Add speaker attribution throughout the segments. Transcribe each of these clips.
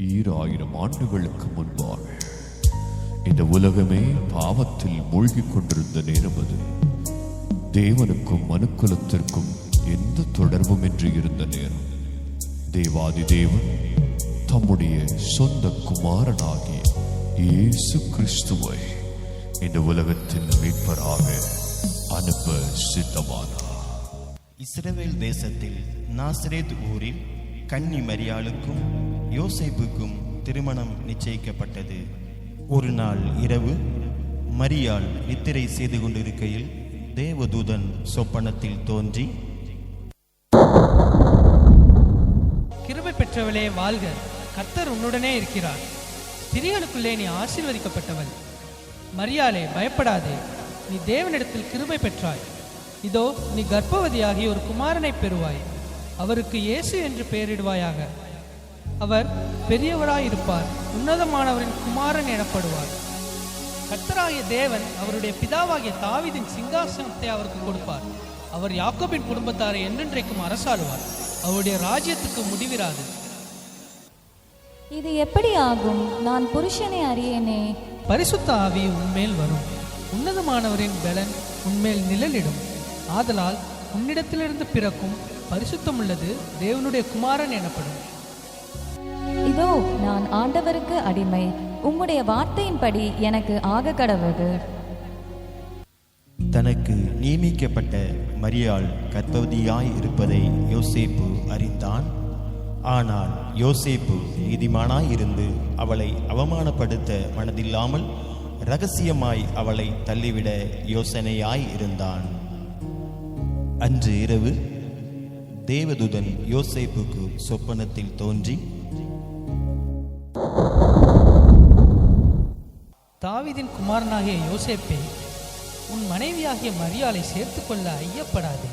Speaker 1: 2000 ஆண்டுகளுக்கு முன்பாக இந்த உலகமே பாவத்தில் மூழ்கிக் கொண்டிருந்த நேரம் அது. தேவனுக்கும் மனுக்குலத்திற்கும் எந்த தொடர்பும் இன்றி இருந்த நேரம் தேவாதி தேவன் தம்முடைய சொந்த குமாரனாகிய இயேசு கிறிஸ்துவை இந்த உலகத்தின் மீட்பராக அனுப்ப சித்தமானார்.
Speaker 2: இஸ்ரவேல் தேசத்தில் நாசரேத் ஊரில் கன்னி மரியாளுக்கும் யோசேப்புக்கும் திருமணம் நிச்சயிக்கப்பட்டது. ஒரு நாள் இரவு மரியாள் நித்திரை செய்து கொண்டிருக்கையில் தேவதூதன் சொப்பனத்தில் தோன்றி,
Speaker 3: கிருபை பெற்றவளே வாழ்க, கர்த்தர் உன்னுடனே இருக்கிறார், ஸ்திரீகளுக்குள்ளே நீ ஆசீர்வதிக்கப்பட்டவள். மரியாளே பயப்படாதே, நீ தேவனிடத்தில் கிருபை பெற்றாய். இதோ நீ கர்ப்பவதியாகி ஒரு குமாரனை பெறுவாய். அவருக்கு இயேசு என்று பெயரிடுவாயாக. அவர் பெரியவராயிருப்பார், உன்னதமானவரின் குமாரன் எனப்படுவார். கர்த்தராகிய தேவன் அவருடைய பிதாவாகிய தாவீதின் சிங்காசனத்தை அவருக்கு கொடுப்பார். அவர் யாக்கோபின் குடும்பத்தாரை என்றென்றைக்கும் அரசாளுவார். அவருடைய ராஜ்யத்துக்கு முடிவிராது.
Speaker 4: இது எப்படி ஆகும்? நான் புருஷனை அறியேனே.
Speaker 3: பரிசுத்த ஆவி உன்மேல் வரும், உன்னதமானவரின் பலன் உன்மேல் நிழலிடும். ஆதலால் உன்னிடத்திலிருந்து பிறக்கும் பரிசுத்தமுள்ளது தேவனுடைய குமாரன் எனப்படும்.
Speaker 4: இதோ நான் ஆண்டவருக்கு அடிமை, உம்முடைய வார்த்தையின்படி எனக்கு ஆக கடவுது.
Speaker 2: தனக்கு நியமிக்கப்பட்ட மரியாள் கர்ப்பவதியாய் இருப்பதை யோசேப்பு அறிந்தான். ஆனால் யோசேப்பு நீதிமானாய் இருந்து அவளை அவமானப்படுத்த மனதில்லாமல் இரகசியமாய் அவளை தள்ளிவிட யோசனையாய் இருந்தான். அன்று இரவு தேவதூதன் யோசேப்புக்கு சொப்பனத்தில் தோன்றி,
Speaker 3: தாவீதின் குமாரனாகிய யோசேப்பே, உன் மனைவியாகிய மரியாளை சேர்த்துக்கொள்ள ஐயப்படாதே.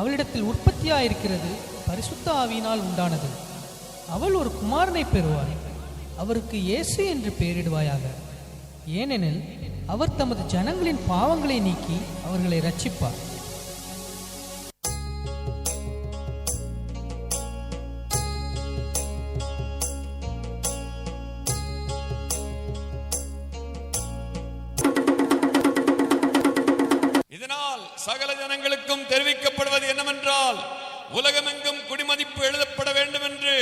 Speaker 3: அவளிடத்தில் உற்பத்தியாயிருக்கிறது பரிசுத்த ஆவியினால் உண்டானது. அவள் ஒரு குமாரனை பெறுவாள். அவருக்கு இயேசு என்று பெயரிடுவாயாக. ஏனெனில் அவர் தமது ஜனங்களின் பாவங்களை நீக்கி அவர்களை இரட்சிப்பார்.
Speaker 5: சகல ஜனங்களுக்கும் தெரிவிக்கப்படுவது என்னவென்றால், உலகமெங்கும் குடிமதிப்பு எழுதப்பட வேண்டும் என்று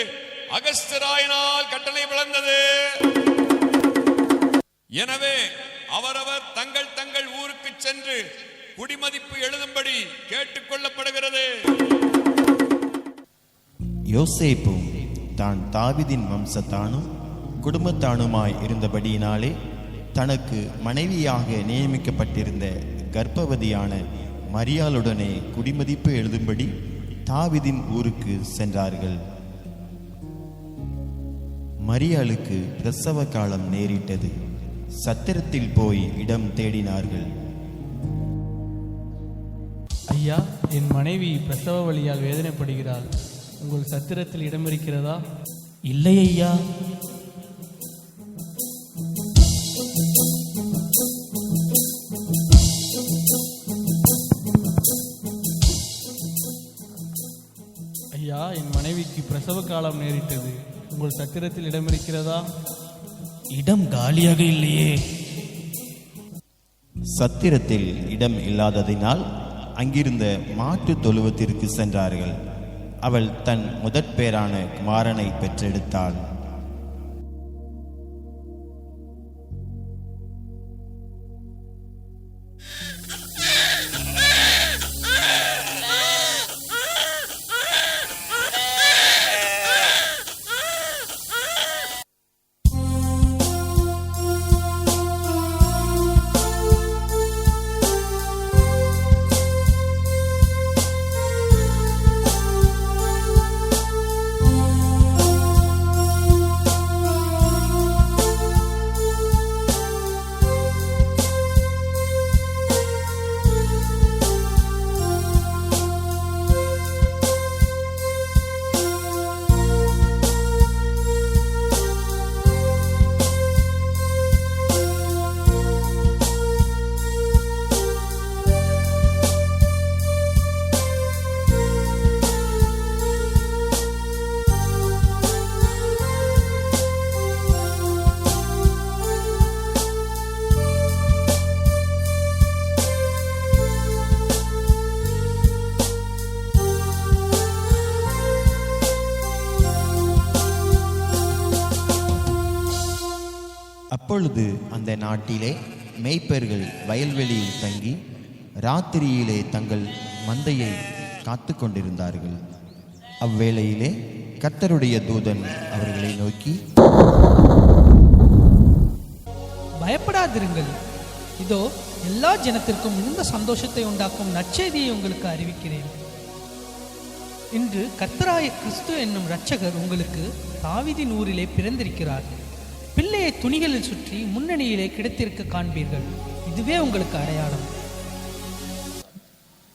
Speaker 5: அகஸ்தியராயினால் கட்டளை பிறந்தது. எனவே அவரவர் தங்கள் தங்கள் ஊருக்கு சென்று குடிமதிப்பு எழுதும்படி கேட்டுக் கொள்ளப்படுகிறது.
Speaker 2: யோசேப்பும் தான் தாவீதின் வம்சத்தானும் குடும்பத்தானுமாய் இருந்தபடியினாலே தனக்கு மனைவியாக நியமிக்கப்பட்டிருந்த கர்ப்பவதியான மரியாளுடனே குடிமதிப்பு எழுதும்படி தாவீதின் ஊருக்கு சென்றார்கள். மரியாளுக்கு பிரசவ காலம் நேரிட்டது. சத்திரத்தில் போய் இடம் தேடினார்கள்.
Speaker 6: ஐயா, என் மனைவி பிரசவ வலியால் வேதனைப்படுகிறாள். உங்கள் சத்திரத்தில் இடம் இருக்கிறதா?
Speaker 7: இல்லை ஐயா.
Speaker 6: ஐயா, என் மனைவிக்கு பிரசவ காலம் நேரிட்டது. உங்கள் சத்திரத்தில் இடம் இருக்கிறதா?
Speaker 7: இடம் காலியாக இல்லையே.
Speaker 2: சத்திரத்தில் இடம் இல்லாததினால் அங்கிருந்த மாட்டு தொழுவத்திற்கு சென்றார்கள். அவள் தன் முதற் பேரான குமாரனை பெற்றெடுத்தாள். அப்பொழுது அந்த நாட்டிலே மேய்ப்பர்கள் வயல்வெளியில் தங்கி ராத்திரியிலே தங்கள் மந்தையை காத்து கொண்டிருந்தார்கள். அவ்வேளையிலே கர்த்தருடைய தூதன் அவர்களை நோக்கி,
Speaker 3: பயப்படாதிருங்கள், இதோ எல்லா ஜனத்திற்கும் மிகுந்த சந்தோஷத்தை உண்டாக்கும் நற்செய்தியை உங்களுக்கு அறிவிக்கிறேன். இன்று கர்த்தராய கிறிஸ்து என்னும் இரட்சகர் உங்களுக்கு தாவீதின் ஊரிலே பிறந்திருக்கிறார். பிள்ளையை துணிகளில் சுற்றி முன்னணியிலே கிடைத்திருக்க காண்பீர்கள். இதுவே உங்களுக்கு அடையாளம்.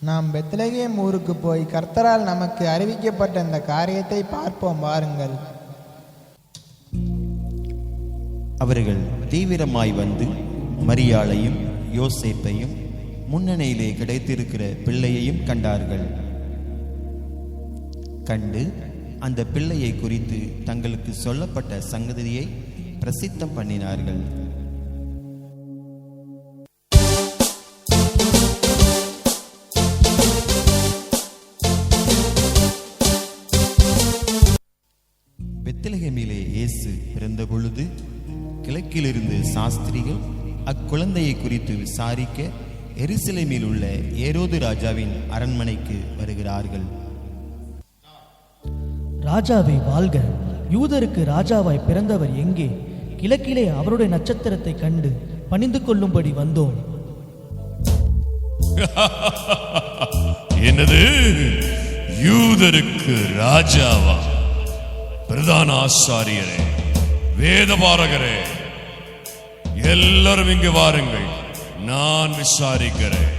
Speaker 8: நாம் பெத்லகேம் ஊருக்கு போய் கர்த்தரால் நமக்கு அறிவிக்கப்பட்ட இந்த காரியத்தை பார்ப்போம் வாருங்கள்.
Speaker 2: அவர்கள் தீவிரமாய் வந்து மரியாளையும் யோசேப்பையும் முன்னணியிலே கிடைத்திருக்கிற பிள்ளையையும் கண்டார்கள். கண்டு அந்த பிள்ளையை குறித்து தங்களுக்கு சொல்லப்பட்ட சங்கதியை பிரசித்தம் பண்ணினார்கள். பெத்லகேமிலே இயேசு பிறந்த பொழுது கிழக்கிலிருந்து சாஸ்திரிகள் அக்குழந்தையை குறித்து விசாரிக்க எருசலேமில் உள்ள ஏரோது ராஜாவின் அரண்மனைக்கு வருகிறார்கள்.
Speaker 7: ராஜாவே வாழ்க! யூதருக்கு ராஜாவாய் பிறந்தவர் எங்கே? கிழக்கிலே அவருடைய நட்சத்திரத்தை கண்டு பணிந்து கொள்ளும்படி வந்தோம்.
Speaker 1: என்னது? யூதருக்கு ராஜாவா? பிரதான ஆசாரியரே, வேதபாரகரே, எல்லாரும் இங்கு வாருங்கள், நான் விசாரிக்கிறேன்.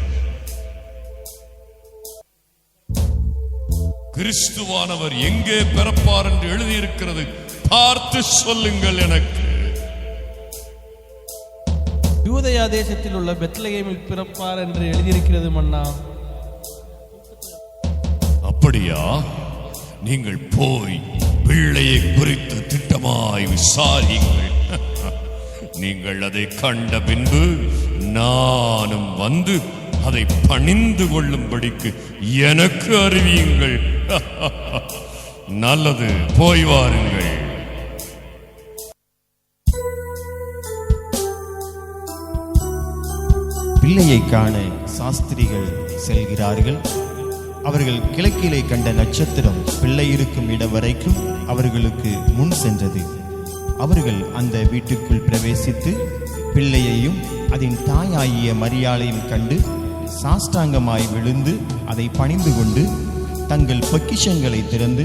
Speaker 1: கிறிஸ்துவானவர் எங்கே பிறப்பார் என்று எழுதியிருக்கிறது, பார்த்து சொல்லுங்கள் எனக்கு.
Speaker 6: யூதயா தேசத்தில் உள்ள பெத்லகேமில் பிறப்பார் என்று எழுதியிருக்கிறது மன்னா.
Speaker 1: அப்படியா? நீங்கள் போய் பிள்ளையை குறித்து திட்டமாய் விசாரியுங்கள். நீங்கள் அதை கண்ட பின்பு நானும் வந்து அதை பணிந்து கொள்ளும்படிக்கு எனக்கு அறிவியுங்கள். நல்லது, போய் வாருங்கள்.
Speaker 2: பிள்ளையை காண சாஸ்திரிகள் செல்கிறார்கள். அவர்கள் கிழக்கிலே கண்ட நட்சத்திரம் பிள்ளை இருக்கும் இடம் வரைக்கும் அவர்களுக்கு முன் சென்றது. அவர்கள் அந்த வீட்டுக்குள் பிரவேசித்து பிள்ளையையும் அதன் தாயாகிய மரியாளையும் கண்டு சாஷ்டாங்கமாய் விழுந்து அதை பணிந்து கொண்டு தங்கள் பொக்கிஷங்களை திறந்து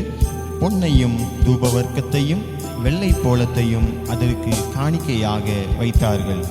Speaker 2: பொன்னையும் தூபவர்க்கத்தையும் வெள்ளை போலத்தையும் அதற்கு காணிக்கையாக வைத்தார்கள்.